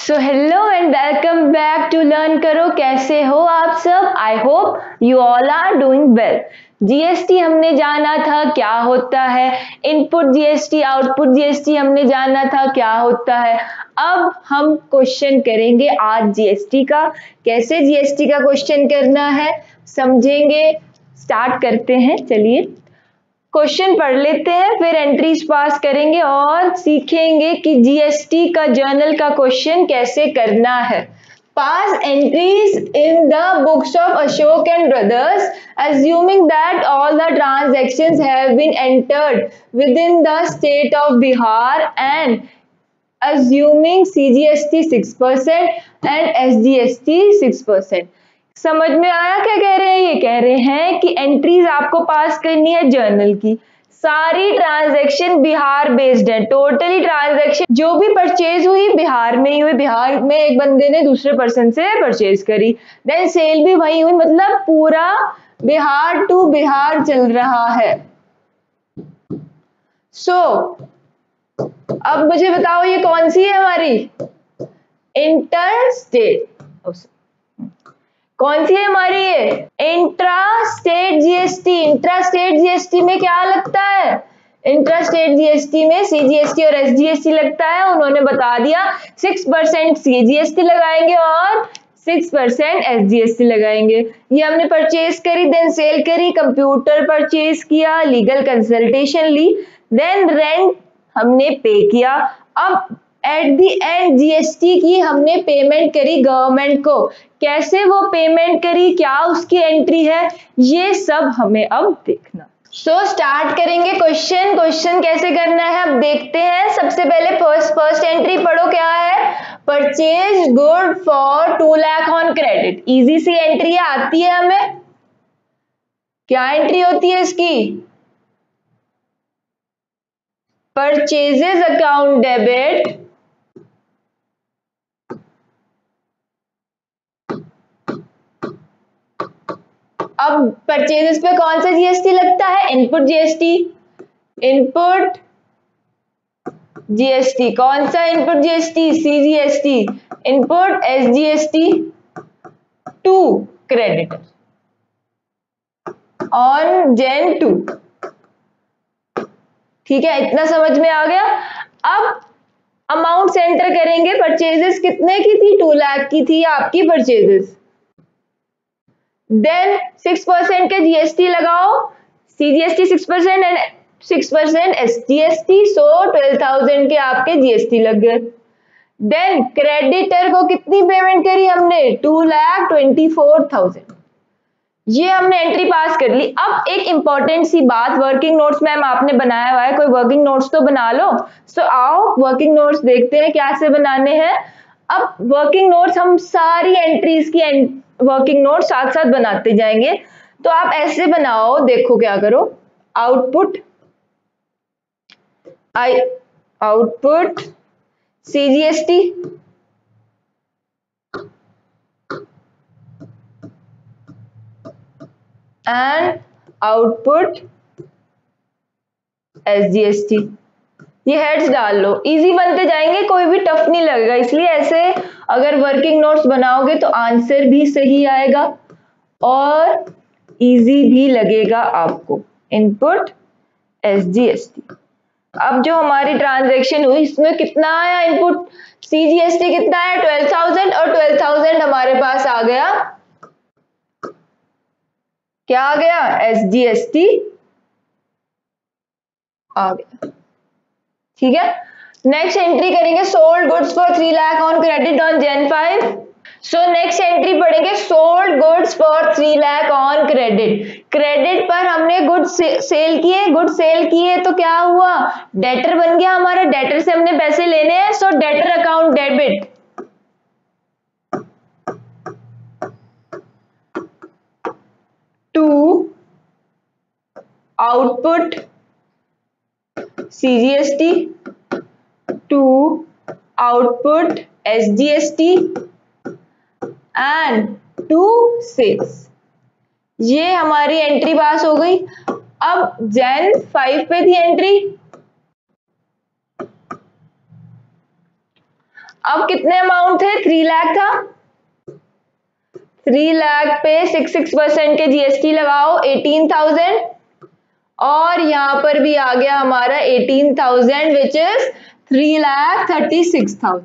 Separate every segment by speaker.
Speaker 1: So hello and welcome back to learn Karo. कैसे हो आप सब? I hope you all are doing well. GST हमने जाना था क्या होता है, इनपुट जीएसटी आउटपुट जीएसटी हमने जाना था क्या होता है। अब हम क्वेश्चन करेंगे आज जीएसटी का। कैसे जीएसटी का क्वेश्चन करना है समझेंगे। स्टार्ट करते हैं, चलिए क्वेश्चन पढ़ लेते हैं, फिर एंट्रीज पास करेंगे और सीखेंगे कि जीएसटी का जर्नल का क्वेश्चन कैसे करना है। Pass entries in the books of Ashok and Brothers assuming that all the transactions have been entered within the state of Bihar and assuming CGST 6% and SGST 6%। समझ में आया क्या कह रहे हैं? ये कह रहे हैं कि एंट्रीज आपको पास करनी है जर्नल की। सारी ट्रांजैक्शन बिहार बेस्ड है, टोटली ट्रांजैक्शन जो भी परचेज हुई बिहार में ही हुई। बिहार में एक बंदे ने दूसरे पर्सन से परचेज करी, देन सेल भी वही हुई, मतलब पूरा बिहार टू बिहार चल रहा है। अब मुझे बताओ ये कौन सी है हमारी इंटर स्टेट, कौन सी है हमारी ये intra state GST. Intra state GST में क्या लगता है? इंट्रा स्टेट जीएसटी में सीजीएसटी और एसजीएसटी लगता है। उन्होंने बता दिया 6% सीजीएसटी लगाएंगे और 6% एसजीएसटी लगाएंगे। ये हमने परचेज करी, देन सेल करी, कंप्यूटर परचेज किया, लीगल कंसल्टेशन ली, देन रेंट हमने पे किया। अब एट दी एंड जीएसटी की हमने पेमेंट करी गवर्नमेंट को। कैसे वो पेमेंट करी, क्या उसकी एंट्री है, ये सब हमें अब देखना। स्टार्ट करेंगे क्वेश्चन कैसे करना है अब देखते हैं। सबसे पहले फर्स्ट एंट्री पढ़ो, क्या है? Purchase good for 2 lakh on credit. Easy सी एंट्री आती है हमें। क्या एंट्री होती है इसकी? परचेजेस अकाउंट डेबिट अब परचेजेस पे कौन सा जीएसटी लगता है? Input GST. इनपुट जीएसटी कौन सा input GST? CGST. Input SGST to creditor on Jan 2। ठीक है, इतना समझ में आ गया। अब अमाउंट एंटर करेंगे। परचेजेस कितने की थी? 2 लाख की थी आपकी परचेजेस। देन 6% के जीएसटी लगाओ, सीजीएसटी 6% एंड 6% एसजीएसटी, सो 12,000 के आपके जीएसटी लग गए। देन क्रेडिटर को कितनी पेमेंट करी हमने? 2,24,000। ये हमने एंट्री पास कर ली। अब एक इंपॉर्टेंट सी बात, वर्किंग नोट्स मैम आपने बनाया हुआ है, कोई वर्किंग नोट्स तो बना लो। आओ वर्किंग नोट्स देखते हैं कैसे बनाने हैं। अब वर्किंग नोट्स हम सारी एंट्रीज की वर्किंग नोट साथ साथ बनाते जाएंगे। तो आप ऐसे बनाओ, देखो क्या करो। Output CGST, and output SGST. ये हेड्स डाल लो, इजी बनते जाएंगे, कोई भी टफ नहीं लगेगा। इसलिए ऐसे अगर वर्किंग नोट्स बनाओगे तो आंसर भी सही आएगा और इजी भी लगेगा आपको। Input SGST. अब जो हमारी ट्रांजैक्शन हुई इसमें कितना आया? इनपुट सीजीएसटी कितना आया? 12,000 और 12,000 हमारे पास आ गया, क्या आ गया? एसजीएसटी आ गया। ठीक है, नेक्स्ट एंट्री करेंगे sold goods for 3 lakh on credit on Jan 5। Next entry पढ़ेंगे sold goods for 3 lakh on credit. Credit पर हमने गुड्स सेल किए, तो क्या हुआ? डेटर बन गया हमारा, डेटर से हमने पैसे लेने हैं, so debtor account debit. To output CGST to output SGST and to sales. ये हमारी एंट्री पास हो गई। अब Jan 5 पे थी एंट्री। अब कितने अमाउंट थे, 3 लाख था, 3 लाख पे 6% के जीएसटी लगाओ 18,000, और यहां पर भी आ गया हमारा 18,000 विच इज 3,36,000।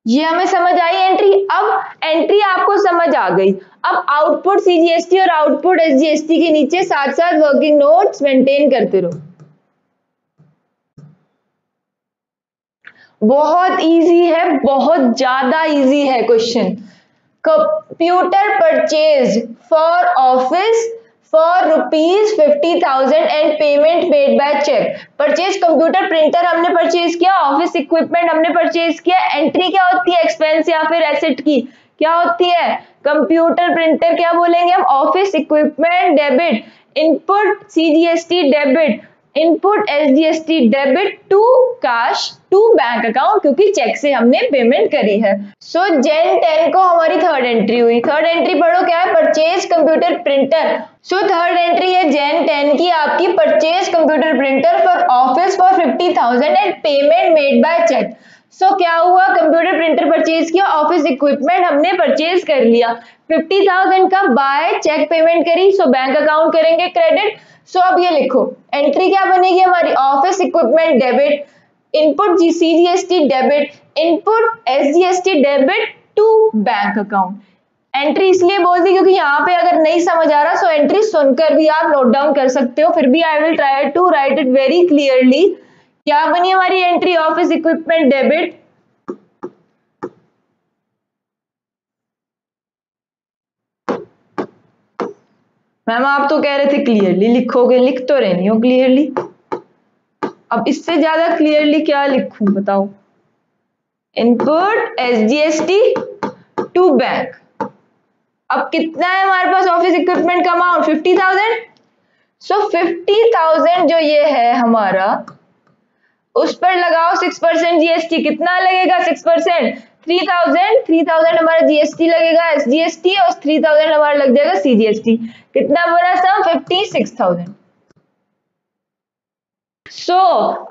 Speaker 1: ये हमें समझ आई एंट्री। अब एंट्री आपको समझ आ गई। अब आउटपुट सीजीएसटी और आउटपुट एसजीएसटी के नीचे साथ साथ वर्किंग नोट्स मेंटेन करते रहो। बहुत इजी है, बहुत ज्यादा इजी है question. Computer purchase for office for ₹50,000 and payment made by cheque. Purchase computer printer हमने परचेज किया, ऑफिस इक्विपमेंट हमने परचेज किया। एंट्री क्या होती है, एक्सपेंस या फिर एसेट की क्या होती है, कंप्यूटर प्रिंटर क्या बोलेंगे हम, office equipment debit, input CGST debit, input SGST debit to cash to bank account, क्योंकि चेक से हमने पेमेंट करी है। सो Jan 10 को हमारी थर्ड एंट्री हुई। थर्ड एंट्री पढ़ो क्या है, purchase computer printer. So third entry है Jan 10 की आपकी, purchase computer printer for office for 50,000 and payment made by cheque. So क्या हुआ, कंप्यूटर प्रिंटर परचेज किया, ऑफिस इक्विपमेंट हमने परचेज कर लिया, 50,000 का बाय चेक पेमेंट करी, सो बैंक अकाउंट करेंगे क्रेडिट। सो अब ये लिखो एंट्री क्या बनेगी हमारी, office equipment debit, input CGST debit, input SGST debit to bank account. Entry इसलिए बोल दी क्योंकि यहाँ पे अगर नहीं समझ आ रहा सो एंट्री सुनकर भी आप नोट डाउन कर सकते हो, फिर भी I will try to write it very clearly. क्या बनी हमारी entry, office equipment debit, ma'am आप तो कह रहे थे क्लियरली लिखोगे, लिख तो रही हो क्लियरली, अब इससे ज्यादा क्लियरली क्या लिखूं बताओ, इनपुट एसजीएसटी टू बैंक। अब कितना है हमारे पास ऑफिस इक्विपमेंट का अमाउंट, 50,000। सो 50,000 जो ये है हमारा, उस पर लगाओ 6% जीएसटी, कितना लगेगा 6%, 3,000 हमारा जीएसटी लगेगा एसजीएसटी, और 3,000 हमारा लग जाएगा सीजीएसटी, कितना बना सम 56,000। सो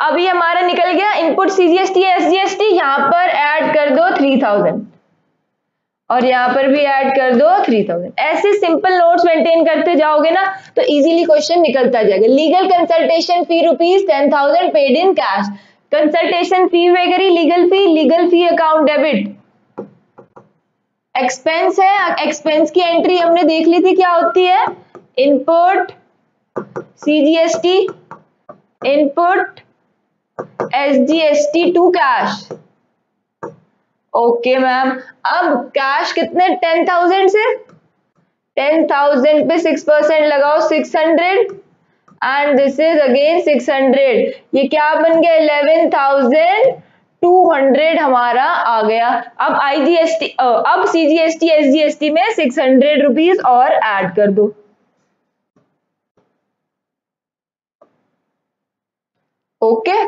Speaker 1: अभी हमारा निकल गया इनपुट सीजीएसटी एसजीएसटी, यहां पर ऐड कर दो 3,000 और यहां पर भी ऐड कर दो 3,000। ऐसे सिंपल नोट्स मेंटेन करते जाओगे ना तो इजीली क्वेश्चन निकलता जाएगा। Legal consultation fee ₹10,000 paid in cash, consultation fee वगैरह, legal fee account debit. Expense है, एक्सपेंस की एंट्री हमने देख ली थी क्या होती है, input CGST, input SGST to cash. Okay ma'am, अब कैश कितने, 10,000 से, 10,000 पे 6% लगाओ 600 एंड दिस इज अगेन 600, ये क्या बन गया 11,200 हमारा आ गया। अब आईजीएसटी, अब सीजीएसटी एसजीएसटी में 600 रुपीज और ऐड कर दो। ओके,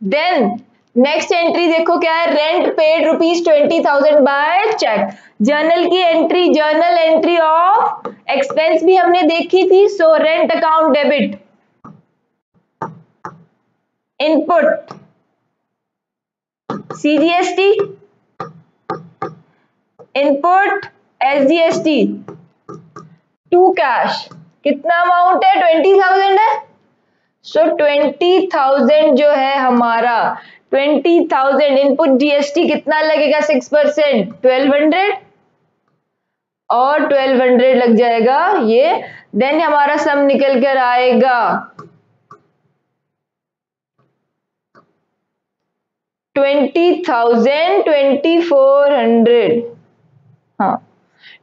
Speaker 1: देन नेक्स्ट एंट्री देखो क्या है, rent paid ₹20,000 by cheque. Journal की entry, journal entry of expense भी हमने देखी थी। So rent account debit, input CGST, input SGST to cash, कितना अमाउंट है 20,000 है। सो 20,000 जो है हमारा, 20,000 इनपुट जीएसटी कितना लगेगा 6%, 1,200 और 1,200 लग जाएगा ये। देन हमारा सम निकल कर आएगा 20,000, 2,400। हाँ,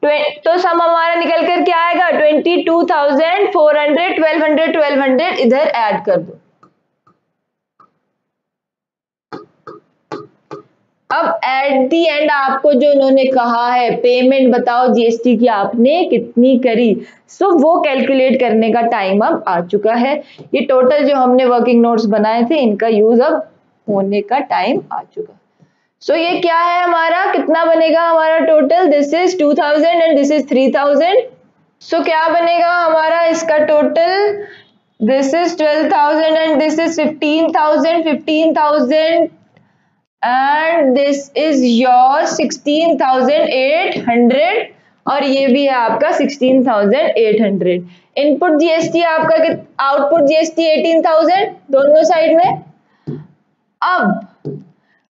Speaker 1: तो सम हमारा निकल कर क्या आएगा 22,400, 1,200, 1,200 इधर ऐड कर दो। अब एट दी एंड आपको जो उन्होंने कहा है पेमेंट बताओ जीएसटी की आपने कितनी करी, सो वो कैलकुलेट करने का टाइम अब आ चुका है। ये टोटल जो हमने वर्किंग नोट्स बनाए थे इनका यूज अब होने का टाइम आ चुका है। सो ये क्या है हमारा, कितना बनेगा हमारा total, this is 2,000 and this is 3,000। सो क्या बनेगा हमारा इसका total, this is 12,000 and this is 15,000, 15,000 and this is your 16,800 और ये भी है आपका 16,800। इनपुट जीएसटी आपका, आउटपुट जीएसटी 18,000 दोनों साइड में। अब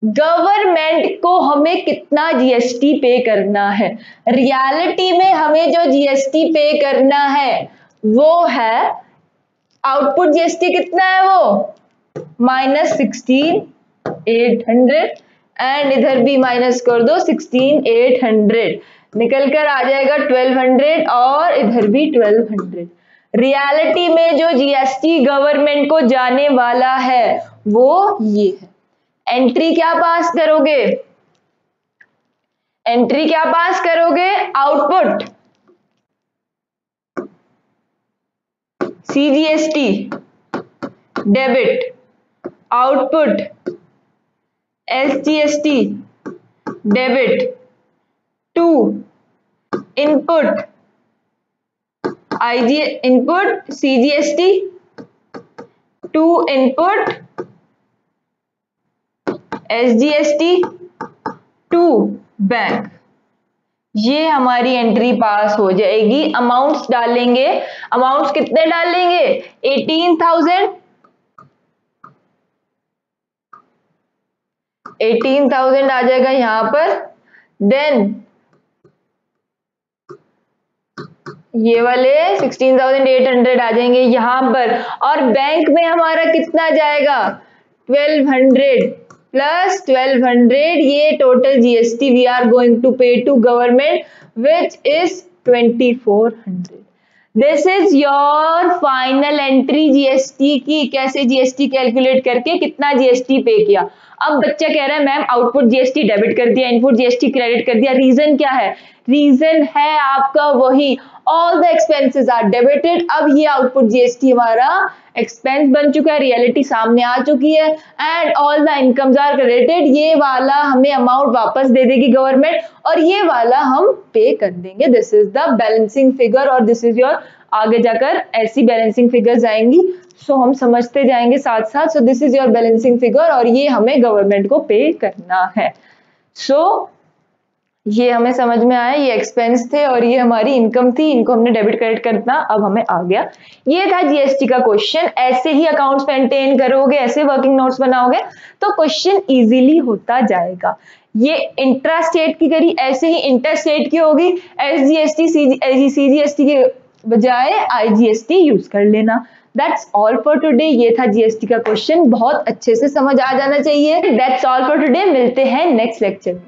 Speaker 1: गवर्नमेंट को हमें कितना जीएसटी पे करना है? रियलिटी में हमें जो जीएसटी पे करना है वो है, आउटपुट जीएसटी कितना है वो -16,800 एंड इधर भी माइनस कर दो 16,800, निकल कर आ जाएगा 1,200 और इधर भी 1,200। रियलिटी में जो जीएसटी गवर्नमेंट को जाने वाला है वो ये है। एंट्री क्या पास करोगे? एंट्री क्या पास करोगे? Output CGST debit, output SGST debit to input IG input CGST to input SGST to bank. ये हमारी एंट्री पास हो जाएगी। अमाउंट्स डालेंगे, अमाउंट्स कितने डालेंगे? 18,000 आ जाएगा यहां पर। देन ये वाले 16,800 आ जाएंगे यहां पर। और बैंक में हमारा कितना जाएगा? 1,200 प्लस 1,200, ये total GST we are going to pay to government which is 2,400। This is your final entry GST की। कैसे जीएसटी कैलकुलेट करके कितना जीएसटी पे किया। अब बच्चा कह रहा है मैम आउटपुट जीएसटी डेबिट कर दिया, इनपुट जीएसटी क्रेडिट कर दिया, रीजन क्या है? रीजन है आपका वही, all the expenses are debited. अब ये आउटपुट जीएसटी हमारा एक्सपेंस बन चुका है, रियलिटी सामने आ चुकी है and all the incomes are credited. ये वाला हमें अमाउंट वापस दे देगी गवर्नमेंट और ये वाला हम पे कर देंगे। This is the balancing figure और दिस इज योर, आगे जाकर ऐसी बैलेंसिंग फिगर्स आएंगी सो हम समझते जाएंगे साथ साथ। So this is your balancing figure और ये हमें गवर्नमेंट को पे करना है। सो ये हमें समझ में आया, ये एक्सपेंस थे और ये हमारी इनकम थी, इनको हमने डेबिट क्रेडिट करना अब हमें आ गया। ये था जीएसटी का क्वेश्चन। ऐसे ही अकाउंट्स मेंटेन करोगे, ऐसे वर्किंग नोट्स बनाओगे तो क्वेश्चन इजीली होता जाएगा। ये इंट्रा स्टेट की करी, ऐसे ही इंटर स्टेट की होगी। एसजीएसटी सीजीएसटी के बजाय आईजीएसटी यूज कर लेना। That's all for today. ये था जीएसटी का क्वेश्चन, बहुत अच्छे से समझ आ जाना चाहिए। दैट्स ऑल फॉर टुडे, मिलते हैं नेक्स्ट लेक्चर में।